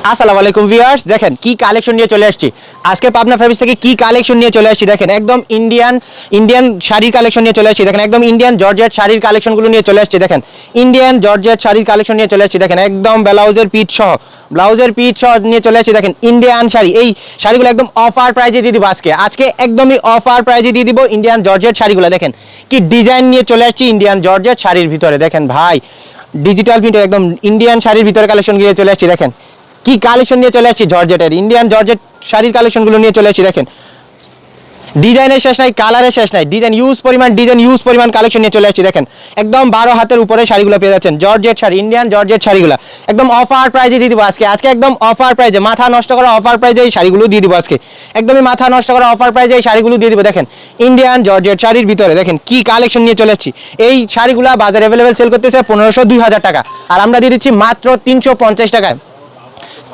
আসসালামু আলাইকুম ভিউয়ার্স, দেখেন কি কালেকশন নিয়ে চলে আসছি আজকে পাবনা ফেব্রিক্স থেকে। কি কালেকশন নিয়ে চলে আসছি দেখেন, একদম ইন্ডিয়ান শাড়ির কালেকশন নিয়ে চলে আসছি। দেখেন একদম ইন্ডিয়ান জর্জেট শাড়ির কালেকশনগুলো নিয়ে চলে আসছি। দেখেন ইন্ডিয়ান জর্জেট শাড়ির কালেকশন নিয়ে চলে আসছি। দেখেন একদম ব্লাউজের পিঠ সহ নিয়ে চলে আসছি। দেখেন ইন্ডিয়ান শাড়ি, এই শাড়িগুলো একদম অফার প্রাইজে দিয়ে দিব আজকে একদমই অফার প্রাইজে দিয়ে দিব ইন্ডিয়ান জর্জেট শাড়িগুলো। দেখেন কি ডিজাইন নিয়ে চলে আসছি ইন্ডিয়ান জর্জেট শাড়ির ভিতরে। দেখেন ভাই ডিজিটাল প্রিন্টের একদম ইন্ডিয়ান শাড়ির ভিতরে কালেকশন নিয়ে চলে আসছি। দেখেন কি কালেকশন নিয়ে চলে আসছি, জর্জেটের ইন্ডিয়ান জর্জেট শাড়ির কালেকশনগুলো নিয়ে চলে আসছি। দেখেন ডিজাইনের শেষ নাই, কালারের শেষ নাই, ডিজাইন ইউজ পরিমাণ কালেকশন নিয়ে চলে আসছি। দেখেন একদম 12 হাতের উপরে শাড়িগুলো পেয়ে যাচ্ছেন, জর্জেট শাড়ি, ইন্ডিয়ান জর্জেট শাড়িগুলো একদম অফার প্রাইজে দিয়ে দিব আজকে একদম অফার প্রাইজে, মাথা নষ্ট করা অফার প্রাইজে এই শাড়িগুলো দিয়ে দিব আজকে, একদমই মাথা নষ্ট করা অফার প্রাইজে এই শাড়িগুলো দিয়ে দিব। দেখেন ইন্ডিয়ান জর্জেট শাড়ির ভিতরে দেখেন কি কালেকশন নিয়ে চলে আসছি। এই শাড়িগুলো বাজারে অ্যাভেলেবেল সেল করতেছে 1500-2000 টাকা, আর আমরা দিয়ে দিচ্ছি মাত্র 350 টাকায়।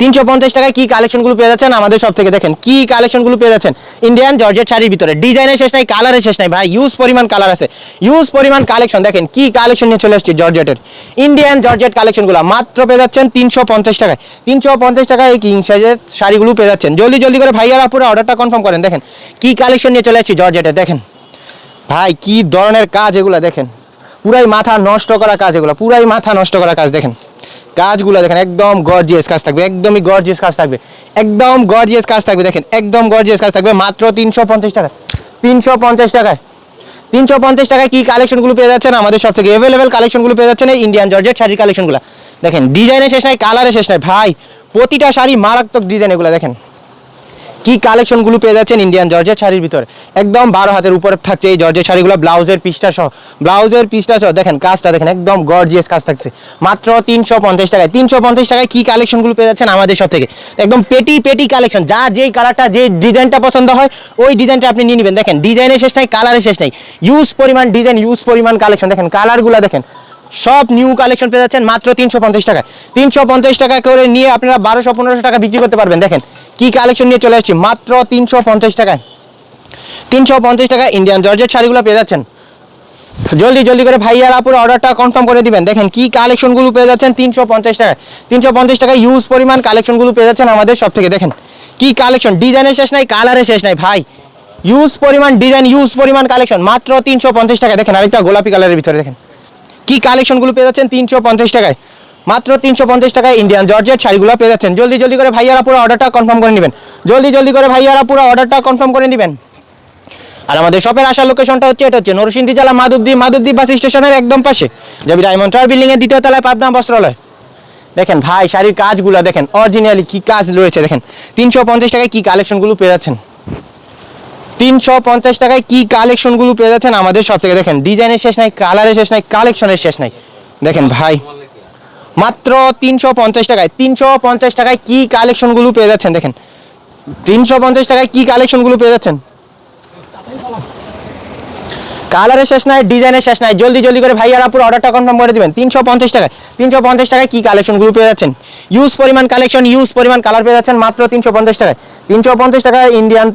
350 টাকায় কি কালেকশনগুলো পেয়ে যাচ্ছেন আমাদের সব থেকে। দেখেন কি কালেকশনগুলো পেয়ে যাচ্ছেন ইন্ডিয়ান জর্জেট শাড়ির ভিতরে, ডিজাইনের শেষ নাই, কালারের শেষ নাই ভাই, ইউজ পরিমাণ কালার আছে, ইউজ পরিমাণ কালেকশন। দেখেন কি কালেকশন নিয়ে চলে আসছে জর্জেটের, ইন্ডিয়ান জর্জেট কালেকশনগুলো মাত্র পেয়ে যাচ্ছেন 350 টাকায়। 350 টাকায় এই কিং সাইজের শাড়িগুলো পেয়ে যাচ্ছেন। জলদি করে ভাইয়ারা পুরো অর্ডারটা কনফার্ম করেন। দেখেন কি কালেকশন নিয়ে চলে আসছি জর্জেটের। দেখেন ভাই কি ধরনের কাজ এগুলো, দেখেন পুরাই মাথা নষ্ট করা কাজ, এগুলো পুরাই মাথা নষ্ট করা কাজ। দেখেন কাজগুলো দেখেন একদম গর্জিয়াস কাজ থাকবে, একদমই গর্জিয়াস কাজ থাকবে, একদম গর্জিয়াস কাজ থাকবে। দেখেন একদম গর্জিয়াস কাজ থাকবে মাত্র 350 টাকায়। 350 টাকায় 350 টাকায় কি কালেকশনগুলো পেয়ে যাচ্ছেন আমাদের সব থেকে অ্যাভেলেবেল কালেকশনগুলো পেয়ে যাচ্ছেন এই ইন্ডিয়ান জর্জেট শাড়ির কালেকশনগুলো। দেখেন ডিজাইনের শেষ নাই, কালারের শেষ নাই ভাই, প্রতিটা শাড়ি মারাত্মক ডিজাইন এগুলো। দেখেন কি কালেকশনগুলো পেয়ে যাচ্ছেন ইন্ডিয়ান জর্জেট শাড়ির ভিতরে, একদম 12 হাতের উপরে থাকছে এই জর্জেট শাড়িগুলো, ব্লাউজের পিসটা সহ দেখেন কাজটা দেখেন একদম গর্জিয়াস কাজ থাকছে মাত্র 350 টাকায়। 350 টাকায় কি কালেকশনগুলো পেয়ে যাচ্ছেন আমাদের সব থেকে, একদম পেটি কালেকশন, যার যেই কালারটা যে ডিজাইনটা পছন্দ হয় ওই ডিজাইনটা আপনি নিয়ে নেবেন। দেখেন ডিজাইনের শেষ নাই, কালারের শেষ নাই, ইউজ পরিমাণ ডিজাইন, ইউজ পরিমাণ কালেকশন। দেখেন কালারগুলো দেখেন সব নিউ কালেকশন পেয়ে যাচ্ছেন মাত্র 350 টাকায়। 350 টাকা করে নিয়ে আপনারা 1200-1500 টাকা বিক্রি করতে পারবেন। দেখেন কি কালেকশন নিয়ে চলে আসছি মাত্র 350 টাকায়। 350 টাকায় ইন্ডিয়ান জর্জেট শাড়িগুলো পেয়ে যাচ্ছেন। জলদি করে ভাইয়ারা পুরো অর্ডারটা কনফার্ম করে দিবেন। দেখেন কি কালেকশনগুলো পেয়ে যাচ্ছেন 350 টাকায়। 350 টাকায় ইউজ পরিমাণ কালেকশনগুলো পেয়ে যাচ্ছেন আমাদের সব থেকে। দেখেন কি কালেকশন, ডিজাইনের শেষ নাই, কালারের শেষ নাই ভাই, ইউজ পরিমাণ ডিজাইন, ইউজ পরিমাণ কালেকশন মাত্র 350 টাকায়। দেখেন আরেকটা গোলাপি কালারের ভিতরে দেখেন কি কালেকশনগুলো পেয়ে যাচ্ছেন 350 টাকায়, মাত্র 350 টাকায় ইন্ডিয়ান জর্জেট শাড়িগুলো পেয়ে যাচ্ছেন। জলদি করে ভাইয়ারা পুরো অর্ডারটা কনফার্ম করে নেবেন। জলদি করে ভাইয়ারা পুরো অর্ডারটা কনফার্ম করে নেবেন। আর আমাদের শপের আসার লোকেশনটা হচ্ছে নরসিংদী জেলা মাধবদী বাস স্টেশনের একদম পাশে, যাবি ডায়মন্ড টাওয়ার বিল্ডিং এর 2য় তলায় পাবনা বস্ত্রালয়। দেখেন ভাই শাড়ির কাজগুলো দেখেন অরিজিনালি কি কাজ রয়েছে। দেখেন 350 টাকায় কি কালেকশনগুলো পেয়ে যাচ্ছেন, 350 টাকায় কি কালেকশনগুলো পেয়ে যাচ্ছেন আমাদের সব থেকে। দেখেন ডিজাইনের শেষ নাই, কালারের শেষ নাই, কালেকশনের শেষ নাই। দেখেন ভাই মাত্র 350 টাকায়, 350 টাকায় কি কালেকশনগুলো পেয়ে যাচ্ছেন। দেখেন 350 টাকায় কি কালেকশনগুলো পেয়ে যাচ্ছেন, কালারের শেষ নাই, ডিজাইনের শেষ নাই। জলদি করে ভাইয়ারা পুরো অর্ডারটা কনফার্ম করে দিবেন। 350 টাকায় 350 টাকায় কি কালেকশনগুলো পেয়ে যাচ্ছেন, ইউজ পরিমাণ কালেকশন, ইউজ পরিমাণ কালার পেয়ে যাচ্ছেন মাত্র 350 টাকায়। 350 টাকায় ইন্ডিয়ান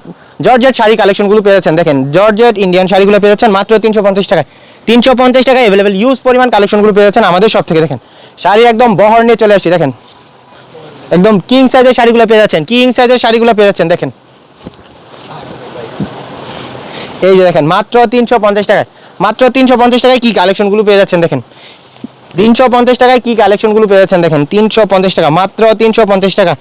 জর্জেট শাড়ি কালেকশনগুলো পেয়ে যাচ্ছেন। দেখেন জর্জেট ইন্ডিয়ান শাড়িগুলো পেয়ে যাচ্ছেন মাত্র 350 টাকায়। 350 টাকায় অ্যাভেলেবেল ইউজ পরিমাণ কালেকশনগুলো পেয়ে যাচ্ছেন আমাদের সব থেকে। দেখেন শাড়ি একদম বহর নিয়ে চলে আসছি। দেখেন একদম কিং সাইজের শাড়িগুলো পেয়ে যাচ্ছেন, কিং সাইজের শাড়িগুলো পেয়ে যাচ্ছেন। দেখেন এই যে দেখেন মাত্র 350 টাকায়, মাত্র 350 টাকায় কি কালেকশনগুলো পেয়ে যাচ্ছেন। দেখেন 350 টাকায় কি কালেকশনগুলো পেয়ে যাচ্ছেন। দেখেন 350 টাকা, মাত্র 350 টাকা।